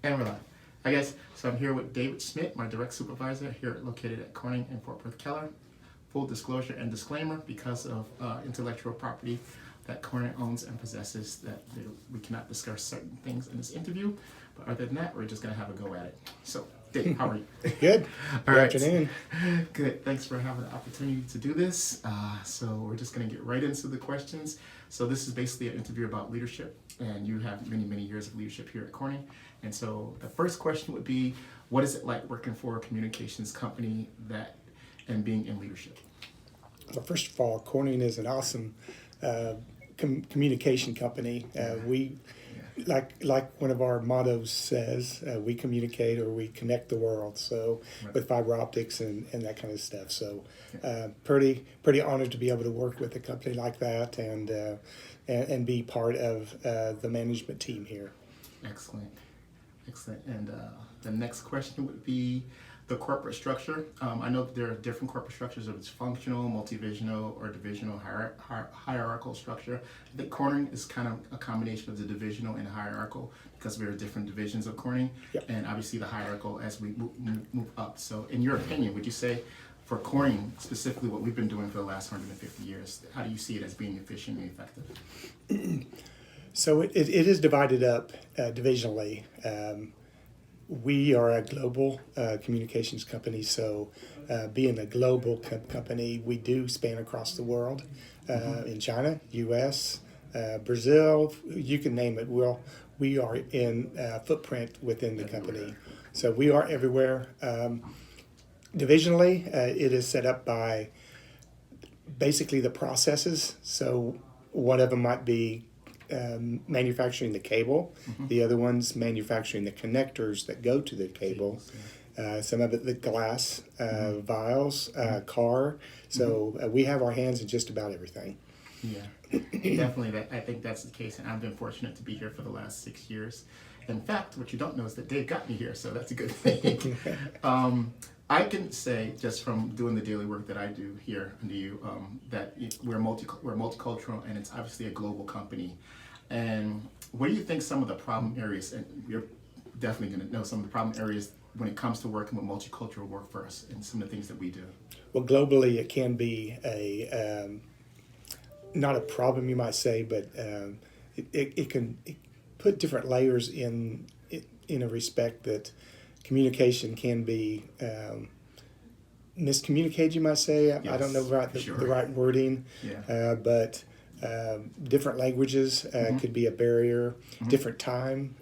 And we're live. I guess, so I'm here with David Schmidt, my direct supervisor here located at Corning in Fort Worth Keller. Full disclosure and disclaimer, because of intellectual property that Corning owns and possesses, that we cannot discuss certain things in this interview. But other than that, we're just going to have a go at it. So, Dave, how are you? Good. All Good right. afternoon. Good. Thanks for having the opportunity to do this. So we're just going to get right into the questions. So this is basically an interview about leadership, and you have many, many years of leadership here at Corning. And so the first question would be, what is it like working for a communications company and being in leadership? Well, first of all, Corning is an awesome communication company. We, like one of our mottos says, we communicate or we connect the world. So Right. with fiber optics and that kind of stuff. So pretty honored to be able to work with a company like that and be part of the management team here. Excellent. Excellent. And the next question would be the corporate structure. I know that there are different corporate structures, whether it's functional, multivisional, or divisional hierarchical structure. I think Corning is kind of a combination of the divisional and hierarchical because there are different divisions of Corning, Yep. and obviously the hierarchical as we move up. So in your opinion, would you say for Corning, specifically what we've been doing for the last 150 years, how do you see it as being efficient and effective? So it is divided up divisionally. We are a global communications company, so being a global company, we do span across the world. In China, U.S., Brazil, you can name it. We are in footprint within the company, so we are everywhere. Divisionally, it is set up by basically the processes. So one of them might be manufacturing the cable. The other one's manufacturing the connectors that go to the cable. Some of it the glass, vials, car. So we have our hands in just about everything. Yeah, definitely. I think that's the case, and I've been fortunate to be here for the last 6 years. In fact, what you don't know is that Dave got me here, so that's a good thing. I can say, just from doing the daily work that I do here under you, that we're multicultural, and it's obviously a global company. And what do you think some of the problem areas, and you're definitely going to know some of the problem areas when it comes to working with multicultural workforce and some of the things that we do? Well, globally, it can be not a problem, you might say, but it can put different layers in a respect that communication can be miscommunicated, you might say. I don't know the right wording, but different languages could be a barrier. Different time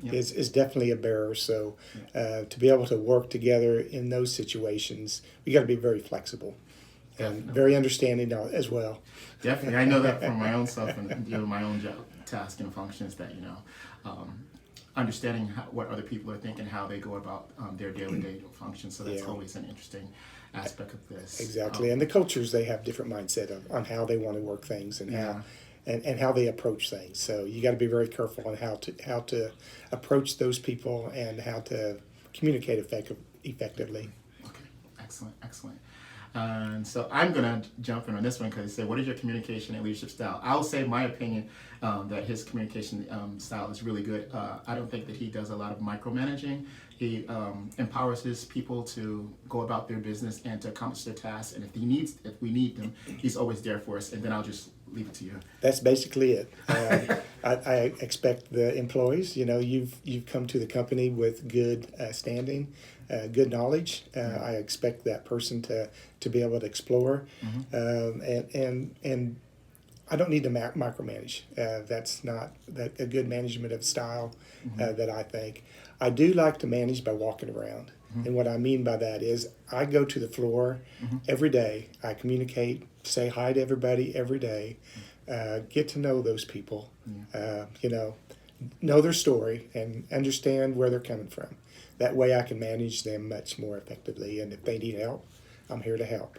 is definitely a barrier. So to be able to work together in those situations, we got to be very flexible and very understanding as well. Definitely, I know that from my own self and dealing with my own job, task and functions. That understanding what other people are thinking, how they go about their daily functions. So that's always an interesting aspect of this. Exactly, and the cultures, they have different mindset on how they want to work things and how they approach things. So you got to be very careful on how to approach those people and how to communicate effectively. Okay, excellent. And so I'm going to jump in on this one because they say, what is your communication and leadership style? I'll say my opinion that his communication style is really good. I don't think that he does a lot of micromanaging. He empowers his people to go about their business and to accomplish their tasks. And if we need them, he's always there for us. And then I'll just leave it to you. That's basically it. I expect the employees. You've come to the company with good standing, good knowledge. I expect that person to be able to explore, and I don't need to micromanage. That's not a good management of style that I think. I do like to manage by walking around. And what I mean by that is I go to the floor every day. I communicate, say hi to everybody every day, get to know those people, know their story and understand where they're coming from. That way I can manage them much more effectively. And if they need help, I'm here to help.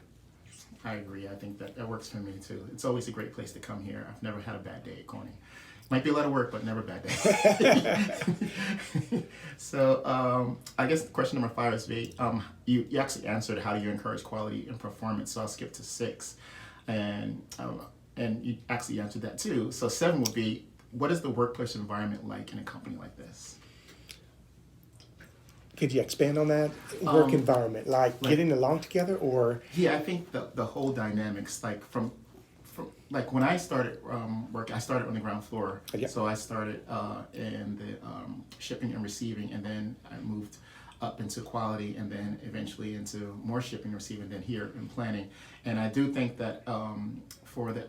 I agree. I think that works for me too. It's always a great place to come here. I've never had a bad day at Corning. Might be a lot of work, but never a bad day. So I guess question number 5 is you actually answered how do you encourage quality and performance. So I'll skip to 6, and you actually answered that too. So 7 would be, what is the workplace environment like in a company like this? Could you expand on that? Work Um, environment, like getting along together, or Yeah, I think the whole dynamics, like from like when I started work, I started on the ground floor. Yeah. So I started in the shipping and receiving, and then I moved up into quality, and then eventually into more shipping and receiving, then here in planning. And I do think that for the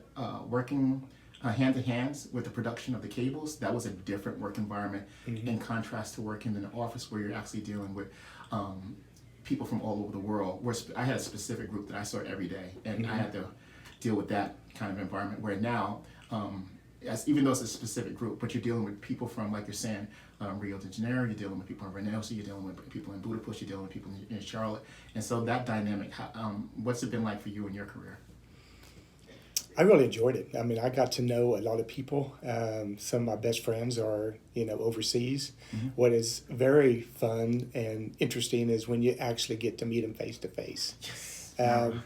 working hand to hands with the production of the cables, that was a different work environment in contrast to working in an office where you're actually dealing with people from all over the world. Where I had a specific group that I saw every day, and I had to deal with that kind of environment. Where now, as even though it's a specific group, but you're dealing with people from, like you're saying, Rio de Janeiro. You're dealing with people in Reynosa. You're dealing with people in Budapest. You're dealing with people in Charlotte. And so that dynamic, what's it been like for you in your career? I really enjoyed it. I mean, I got to know a lot of people. Some of my best friends are, overseas. What is very fun and interesting is when you actually get to meet them face to face. That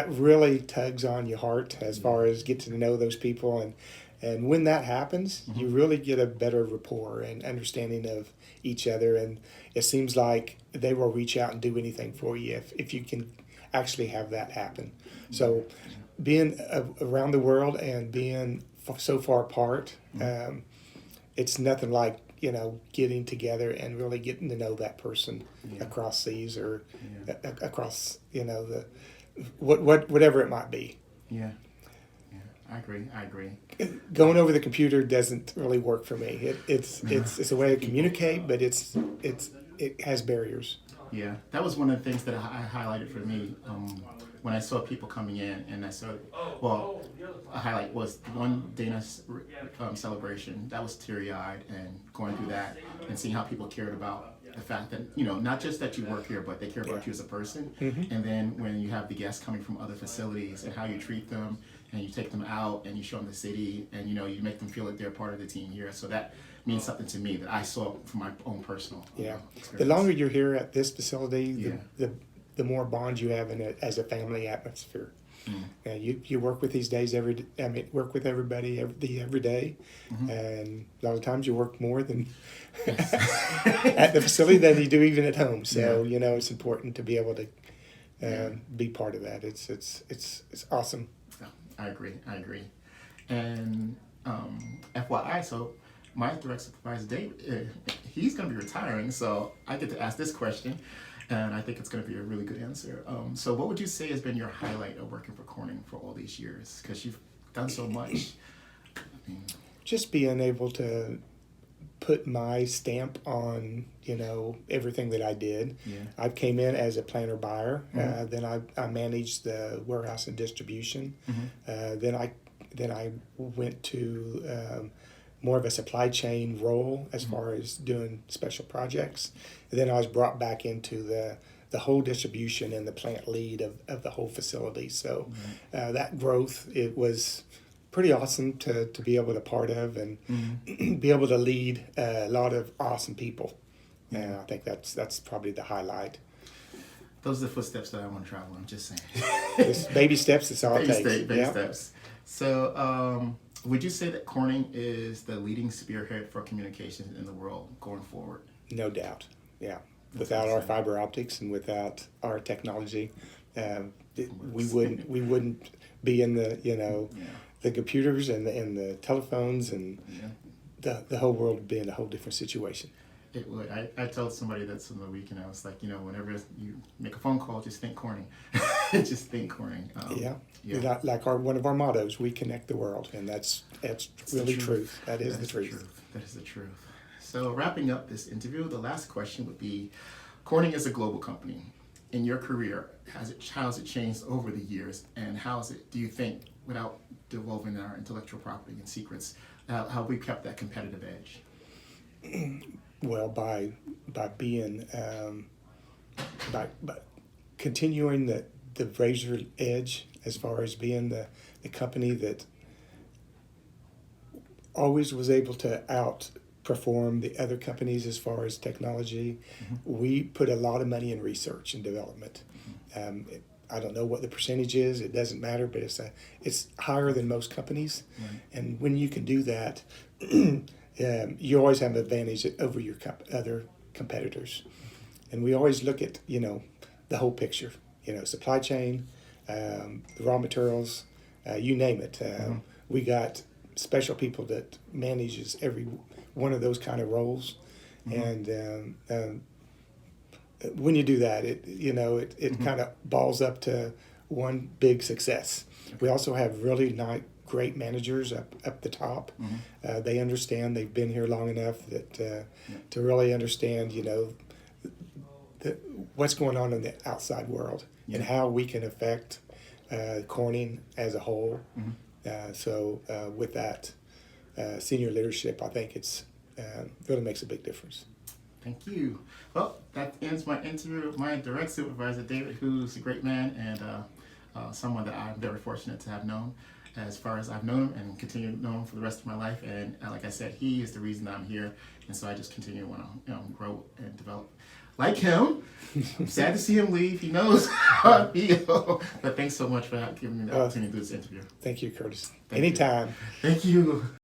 really tugs on your heart as far as getting to know those people, and when that happens, you really get a better rapport and understanding of each other, and it seems like they will reach out and do anything for you if you can actually have that happen. So being around the world and being so far apart, it's nothing like, getting together and really getting to know that person across seas or across, the whatever it might be. Yeah. I agree. Going over the computer doesn't really work for me. It's a way to communicate, but it has barriers. Yeah, that was one of the things that I highlighted for me when I saw people coming in, and I saw, a highlight was one Dana celebration. That was teary-eyed, and going through that and seeing how people cared about the fact that, not just that you work here, but they care about you as a person. And then when you have the guests coming from other facilities and how you treat them, and you take them out and you show them the city, and you make them feel like they're part of the team here. So that means something to me that I saw from my own personal experience. The longer you're here at this facility, the more bonds you have in it as a family atmosphere. You work with these days work with everybody every day, and a lot of times you work more than at the facility than you do even at home. So it's important to be able to be part of that. It's awesome. I agree. And FYI, so my direct supervisor, Dave, he's going to be retiring, so I get to ask this question, and I think it's going to be a really good answer. So what would you say has been your highlight of working for Corning for all these years? Because you've done so much. Just being able to put my stamp on, everything that I did. I came in as a planner buyer. Then I managed the warehouse and distribution. Then I went to more of a supply chain role as far as doing special projects. And then I was brought back into the whole distribution and the plant lead of the whole facility. So that growth, it was pretty awesome to be able to part of and be able to lead a lot of awesome people. And I think that's probably the highlight. Those are the footsteps that I want to travel. I'm just saying. Just baby steps. That's all it takes. Baby steps. So, would you say that Corning is the leading spearhead for communications in the world going forward? No doubt. Yeah. Without our fiber optics and without our technology, we wouldn't be in the computers and the telephones, and the whole world would be in a whole different situation. It would. I told somebody that's on the weekend, I was like, whenever you make a phone call, just think Corning. Just think Corning. Like one of our mottos, we connect the world, and that's really true. That is the truth. That is the truth. So wrapping up this interview, the last question would be, Corning is a global company. In your career, how has it changed over the years, and do you think, without divulging our intellectual property and secrets, how we kept that competitive edge? Well, by being by continuing the razor edge as far as being the company that always was able to outperform the other companies as far as technology. We put a lot of money in research and development. I don't know what the percentage is. It doesn't matter, but it's higher than most companies. Right. And when you can do that, you always have an advantage over your other competitors. And we always look at, the whole picture, supply chain, the raw materials, you name it. We got special people that manages every one of those kind of roles. And when you do that, it kind of balls up to one big success. We also have really great managers up the top. They understand, they've been here long enough that to really understand, what's going on in the outside world and how we can affect Corning as a whole. So with that senior leadership, I think it's really makes a big difference. Thank you. Well, that ends my interview with my direct supervisor, David, who's a great man and someone that I'm very fortunate to have known as far as I've known him and continue to know him for the rest of my life. And like I said, he is the reason I'm here. And so I just continue to want to grow and develop like him. I'm sad to see him leave. He knows how I feel. But thanks so much for giving me the opportunity to do this interview. Thank you, Curtis. Thank you. Anytime. Thank you.